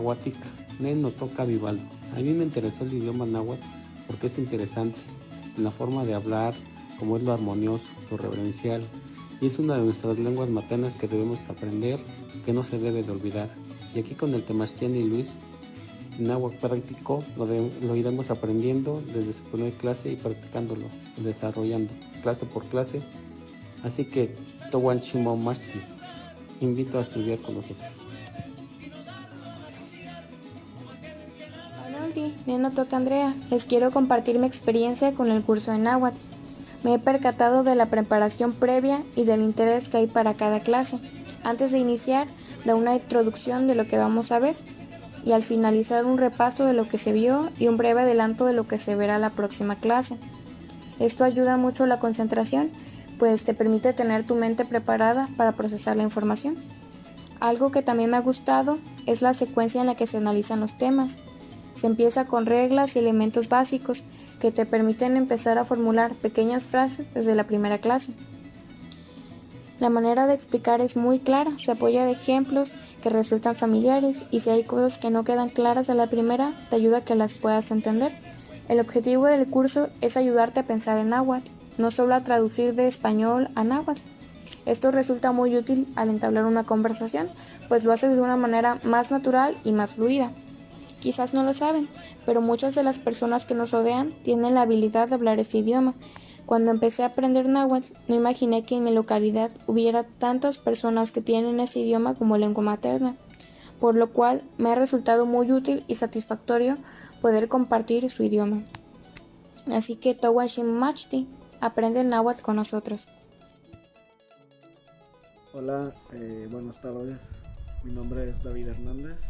Nahuatica, Nen no toca Vivaldo. A mí me interesó el idioma náhuatl porque es interesante en la forma de hablar, como es lo armonioso, lo reverencial, y es una de nuestras lenguas maternas que debemos aprender, que no se debe de olvidar. Y aquí con el Temachtien y Luis, náhuatl práctico, lo iremos aprendiendo desde su primer clase y practicándolo, desarrollando, clase por clase. Así que, Towan Chimo Masti, invito a estudiar con nosotros. Panolti, Neno toca Andrea. Les quiero compartir mi experiencia con el curso de náhuatl. Me he percatado de la preparación previa y del interés que hay para cada clase. Antes de iniciar, da una introducción de lo que vamos a ver y al finalizar un repaso de lo que se vio y un breve adelanto de lo que se verá la próxima clase. Esto ayuda mucho a la concentración, pues te permite tener tu mente preparada para procesar la información. Algo que también me ha gustado es la secuencia en la que se analizan los temas. Se empieza con reglas y elementos básicos que te permiten empezar a formular pequeñas frases desde la primera clase. La manera de explicar es muy clara, se apoya de ejemplos que resultan familiares y si hay cosas que no quedan claras a la primera, te ayuda a que las puedas entender. El objetivo del curso es ayudarte a pensar en náhuatl, no solo a traducir de español a náhuatl. Esto resulta muy útil al entablar una conversación, pues lo haces de una manera más natural y más fluida. Quizás no lo saben, pero muchas de las personas que nos rodean tienen la habilidad de hablar este idioma. Cuando empecé a aprender náhuatl, no imaginé que en mi localidad hubiera tantas personas que tienen este idioma como lengua materna, por lo cual me ha resultado muy útil y satisfactorio poder compartir su idioma. Así que Towashim Machti, aprende el náhuatl con nosotros. Hola, buenas tardes. Mi nombre es David Hernández.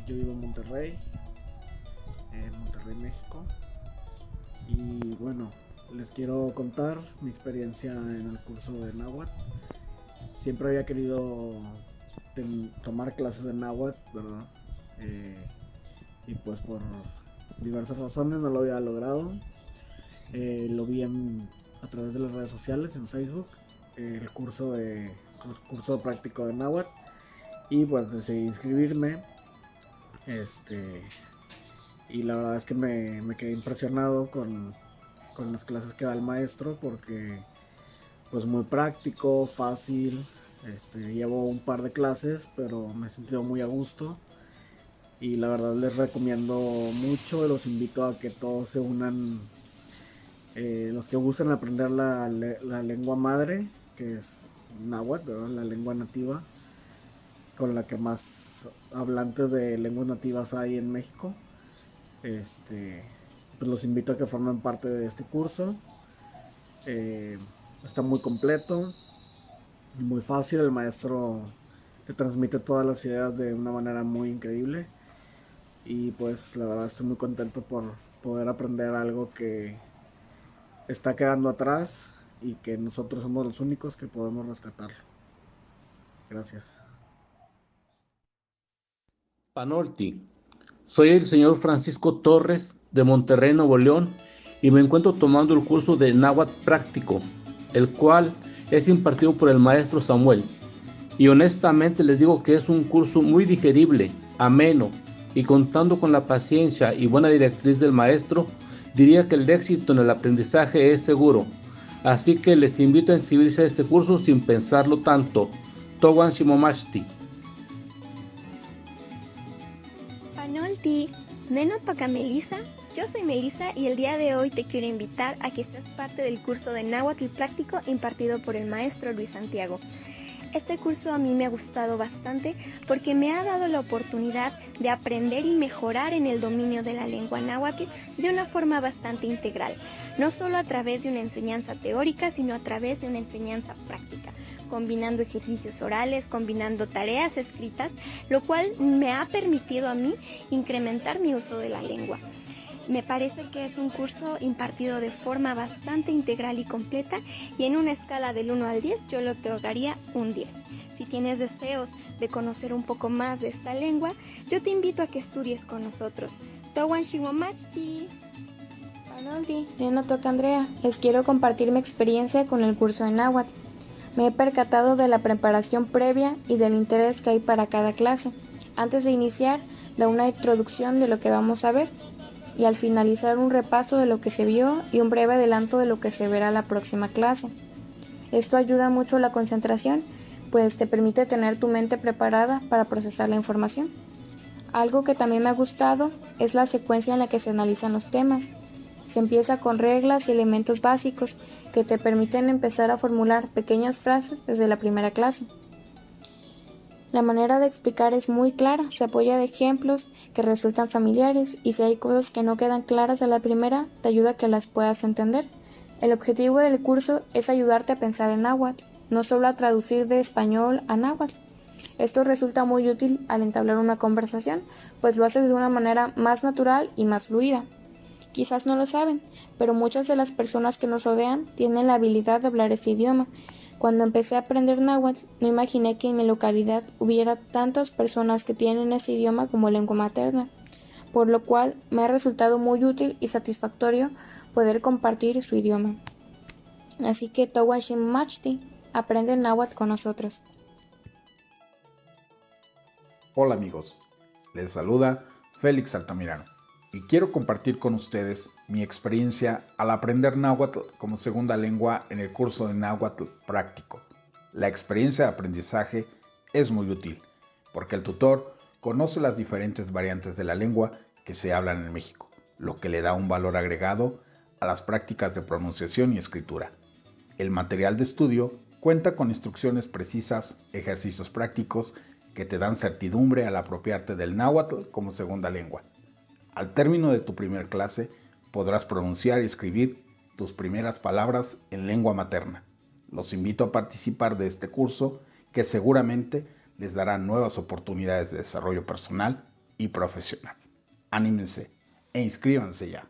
Yo vivo en Monterrey, México. Y bueno, les quiero contar mi experiencia en el curso de náhuatl. Siempre había querido tomar clases de náhuatl, ¿verdad? Y pues por diversas razones no lo había logrado. Lo vi a través de las redes sociales, en Facebook, el curso práctico de náhuatl, y pues decidí inscribirme. Y la verdad es que me quedé impresionado con las clases que da el maestro, porque pues muy práctico, fácil. Llevo un par de clases, pero me he sentido muy a gusto y la verdad les recomiendo mucho. Los invito a que todos se unan, los que gusten aprender la lengua madre, que es náhuatl, ¿verdad? La lengua nativa con la que más hablantes de lenguas nativas hay en México. Pues los invito a que formen parte de este curso. Está muy completo, muy fácil. El maestro te transmite todas las ideas de una manera muy increíble y pues la verdad estoy muy contento por poder aprender algo que está quedando atrás y que nosotros somos los únicos que podemos rescatarlo. Gracias. Panolti, soy el señor Francisco Torres de Monterrey, Nuevo León, y me encuentro tomando el curso de náhuatl práctico, el cual es impartido por el maestro Samuel. Y honestamente les digo que es un curso muy digerible, ameno, y contando con la paciencia y buena directriz del maestro, diría que el éxito en el aprendizaje es seguro. Así que les invito a inscribirse a este curso sin pensarlo tanto. Towan Shimomashti. Panolti, Neno toca Melissa. Yo soy Melissa y el día de hoy te quiero invitar a que seas parte del curso de náhuatl práctico impartido por el maestro Luis Santiago. Este curso a mí me ha gustado bastante porque me ha dado la oportunidad de aprender y mejorar en el dominio de la lengua náhuatl de una forma bastante integral, no solo a través de una enseñanza teórica, sino a través de una enseñanza práctica, combinando ejercicios orales, combinando tareas escritas, lo cual me ha permitido a mí incrementar mi uso de la lengua. Me parece que es un curso impartido de forma bastante integral y completa, y en una escala del 1 al 10 yo le otorgaría un 10. Si tienes deseos de conocer un poco más de esta lengua, yo te invito a que estudies con nosotros. Towan Shimomachti. Panolti, Neno toca Andrea. Les quiero compartir mi experiencia con el curso de náhuatl. Me he percatado de la preparación previa y del interés que hay para cada clase. Antes de iniciar, da una introducción de lo que vamos a ver y al finalizar un repaso de lo que se vio y un breve adelanto de lo que se verá la próxima clase. Esto ayuda mucho a la concentración, pues te permite tener tu mente preparada para procesar la información. Algo que también me ha gustado es la secuencia en la que se analizan los temas. Se empieza con reglas y elementos básicos que te permiten empezar a formular pequeñas frases desde la primera clase. La manera de explicar es muy clara, se apoya de ejemplos que resultan familiares y si hay cosas que no quedan claras a la primera, te ayuda a que las puedas entender. El objetivo del curso es ayudarte a pensar en náhuatl, no solo a traducir de español a náhuatl. Esto resulta muy útil al entablar una conversación, pues lo haces de una manera más natural y más fluida. Quizás no lo saben, pero muchas de las personas que nos rodean tienen la habilidad de hablar este idioma. Cuando empecé a aprender náhuatl, no imaginé que en mi localidad hubiera tantas personas que tienen este idioma como lengua materna, por lo cual me ha resultado muy útil y satisfactorio poder compartir su idioma. Así que Towashim Machti, aprende náhuatl con nosotros. Hola amigos, les saluda Félix Altamirano y quiero compartir con ustedes mi experiencia al aprender náhuatl como segunda lengua en el curso de náhuatl práctico. La experiencia de aprendizaje es muy útil porque el tutor conoce las diferentes variantes de la lengua que se hablan en México, lo que le da un valor agregado a las prácticas de pronunciación y escritura. El material de estudio cuenta con instrucciones precisas, ejercicios prácticos que te dan certidumbre al apropiarte del náhuatl como segunda lengua. Al término de tu primer clase, podrás pronunciar y escribir tus primeras palabras en lengua materna. Los invito a participar de este curso que seguramente les dará nuevas oportunidades de desarrollo personal y profesional. Anímense e inscríbanse ya.